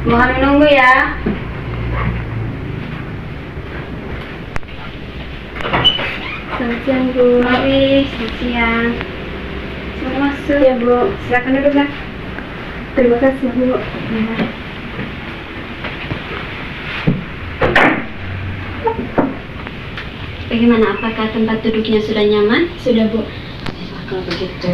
Mohon menunggu ya. Selamat siang, Bu. Mari, selamat siang. Selamat masuk. Ya, Bu. Silakan duduk, Nak. Terima kasih, Bu. Ya. Bagaimana? Apakah tempat duduknya sudah nyaman? Sudah, Bu. Baiklah, kalau begitu.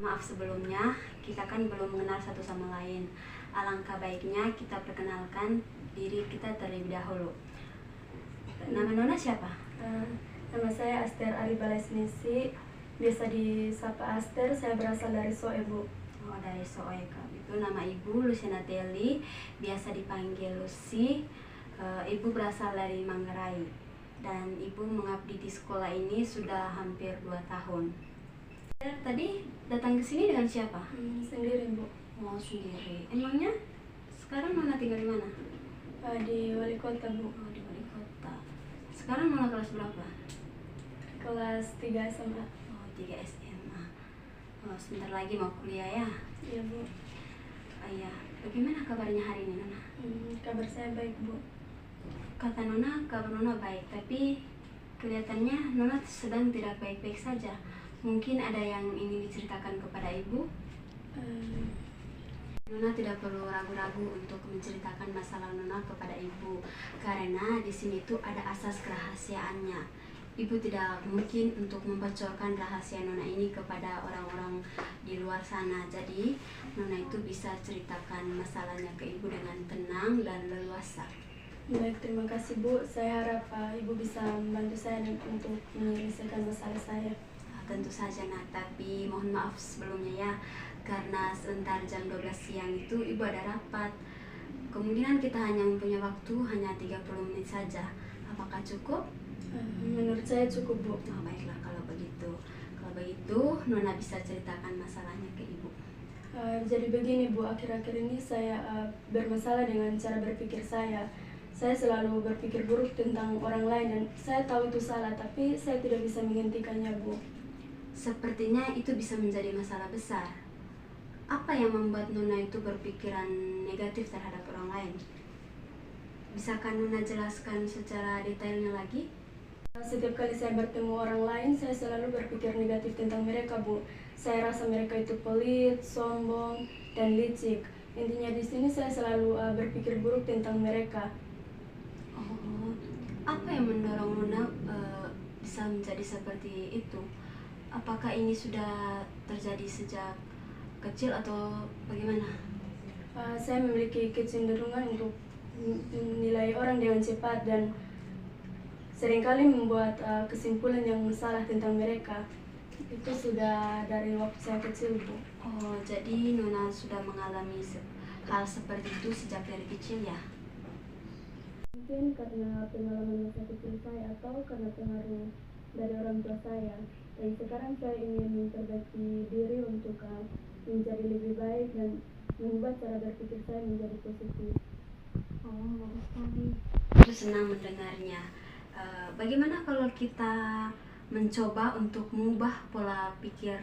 Maaf sebelumnya, kita kan belum mengenal satu sama lain. Alangkah baiknya kita perkenalkan diri kita terlebih dahulu. Nama Nona siapa? Nama saya Aster Ari Balesnisi. Biasa disapa Aster. Saya berasal dari Soe, Bu. Oh, dari Soe. Itu nama ibu Luciana Telly, biasa dipanggil Lucy. Ibu berasal dari Manggarai dan ibu mengabdi di sekolah ini sudah hampir 2 tahun. Tadi datang ke sini dengan siapa? Sendiri, Bu. Oh, sendiri. Emangnya sekarang Nona tinggal di mana? Di Wali Kota, Bu. Oh, di wali kota. Sekarang Nona kelas berapa? Kelas 3 SMA. Oh, 3 SMA. Oh, sebentar lagi mau kuliah ya? Iya, Bu. Oh, iya. Bagaimana kabarnya hari ini, Nona? Kabar saya baik, Bu. Kata Nona, kabar Nona baik, tapi kelihatannya Nona sedang tidak baik-baik saja. Mungkin ada yang ingin diceritakan kepada ibu? Nona tidak perlu ragu-ragu untuk menceritakan masalah Nona kepada ibu, karena di sini tuh ada asas kerahasiaannya. Ibu tidak mungkin untuk membocorkan rahasia Nona ini kepada orang-orang di luar sana. Jadi Nona itu bisa ceritakan masalahnya ke ibu dengan tenang dan leluasa. Baik, terima kasih, Bu. Saya harap Ibu bisa membantu saya untuk menyelesaikan masalah saya. Tentu saja, Nak, tapi mohon maaf sebelumnya ya, karena sebentar jam 12 siang itu ibu ada rapat. Kemungkinan kita hanya mempunyai waktu hanya 30 menit saja. Apakah cukup? Menurut saya cukup, Bu. Oh, baiklah kalau begitu. Kalau begitu, Nona bisa ceritakan masalahnya ke ibu. Jadi begini, Bu, akhir-akhir ini saya bermasalah dengan cara berpikir saya. Saya selalu berpikir buruk tentang orang lain dan saya tahu itu salah, tapi saya tidak bisa menghentikannya, Bu. Sepertinya itu bisa menjadi masalah besar. Apa yang membuat Nona itu berpikiran negatif terhadap orang lain? Bisakah Nona jelaskan secara detailnya lagi? Setiap kali saya bertemu orang lain, saya selalu berpikir negatif tentang mereka, Bu. Saya rasa mereka itu pelit, sombong, dan licik. Intinya di sini saya selalu berpikir buruk tentang mereka. Oh, apa yang mendorong Nona bisa menjadi seperti itu? Apakah ini sudah terjadi sejak kecil atau bagaimana? Saya memiliki kecenderungan untuk menilai orang dengan cepat dan seringkali membuat kesimpulan yang salah tentang mereka. Itu sudah dari waktu saya kecil, Bu. Oh, jadi Nona sudah mengalami hal seperti itu sejak dari kecil ya? Mungkin karena pengalaman masa kecil saya atau karena pengaruh dari orang tua saya. Dan sekarang saya ingin memperbaiki diri untuk menjadi lebih baik dan mengubah cara berpikir saya menjadi positif. Oh, bagus sekali. Aku senang mendengarnya. Bagaimana kalau kita mencoba untuk mengubah pola pikir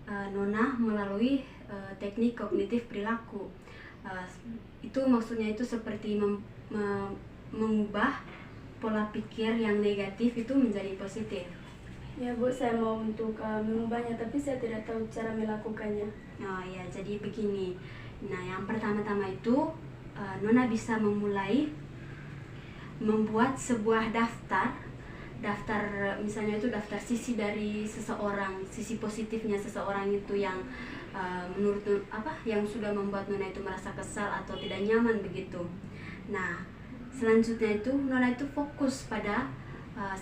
Nona melalui teknik kognitif perilaku? Itu maksudnya itu seperti mengubah pola pikir yang negatif itu menjadi positif. Ya, Bu, saya mau untuk mengubahnya, tapi saya tidak tahu cara melakukannya. Oh ya, jadi begini. Nah, yang pertama-tama itu Nona bisa memulai membuat sebuah daftar misalnya itu daftar sisi dari seseorang, sisi positifnya seseorang itu yang menurut yang sudah membuat Nona itu merasa kesal atau tidak nyaman begitu. Nah, selanjutnya itu Nona itu fokus pada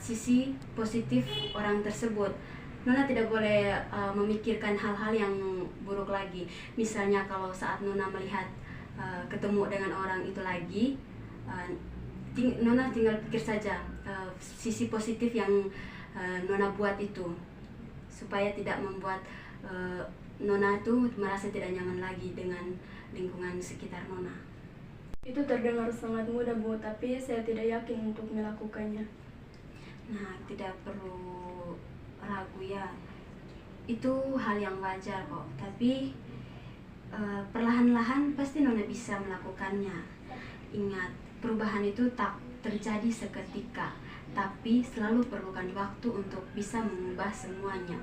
sisi positif orang tersebut. Nona tidak boleh memikirkan hal-hal yang buruk lagi. Misalnya kalau saat Nona melihat ketemu dengan orang itu lagi, Nona tinggal pikir saja sisi positif yang Nona buat itu, supaya tidak membuat Nona itu merasa tidak nyaman lagi dengan lingkungan sekitar Nona. Itu terdengar sangat mudah, Bu, tapi saya tidak yakin untuk melakukannya. Nah, tidak perlu ragu ya, itu hal yang wajar kok. Tapi Nona itu kan sudah mengalami masalah yang cukup besar. Apakah Nona itu pernah mengalami masalah yang cukup besar? Misalnya Nona pernah kehilangan orang yang sangat dekat dengan Nona. Apakah Nona pernah mengalami hal seperti itu? Iya, Bu, saya pernah mengalami hal seperti itu. Itu hal yang wajar kok, tapi perlahan-lahan pasti Nona bisa melakukannya. Ingat, perubahan itu tak terjadi seketika, tapi selalu perlukan waktu untuk bisa mengubah semuanya.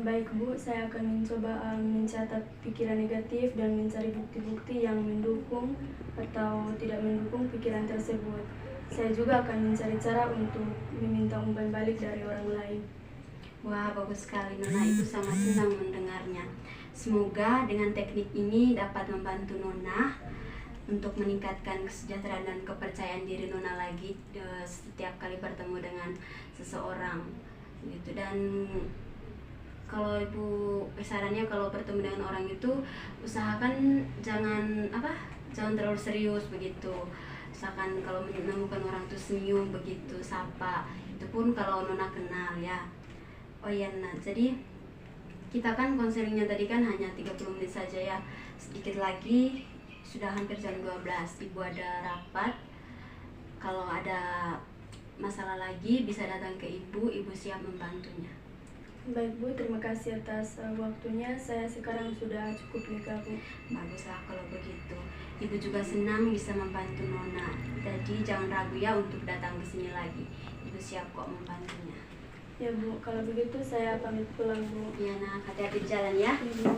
Baik Bu, saya akan mencoba mencatat pikiran negatif dan mencari bukti-bukti yang mendukung atau tidak mendukung pikiran tersebut. Saya juga akan mencari cara untuk meminta umpan balik dari orang lain. Wah, bagus sekali Nona, Ibu sangat senang mendengarnya. Semoga dengan teknik ini dapat membantu Nona untuk meningkatkan kesejahteraan dan kepercayaan diri Nona lagi setiap kali bertemu dengan seseorang gitu. Dan kalau Ibu sarannya kalau bertemu dengan orang itu usahakan jangan terlalu serius begitu. Misalkan kalau menemukan orang itu senyum begitu, sapa. Itu pun kalau Nona kenal ya. Oh iya Nona, jadi kita kan konselingnya tadi kan hanya 30 menit saja ya. Sedikit lagi sudah hampir jam 12. Ibu ada rapat. Kalau ada masalah lagi bisa datang ke Ibu siap membantunya. Baik Bu, terima kasih atas waktunya. Saya sekarang sudah cukup lega Bu. Baguslah kalau begitu. Ibu juga senang bisa membantu Nona. Jadi jangan ragu ya untuk datang ke sini lagi. Ibu siap kok membantunya. Ya Bu, kalau begitu saya pamit pulang Bu. Iya nak, hati-hati di jalan ya. Ibu.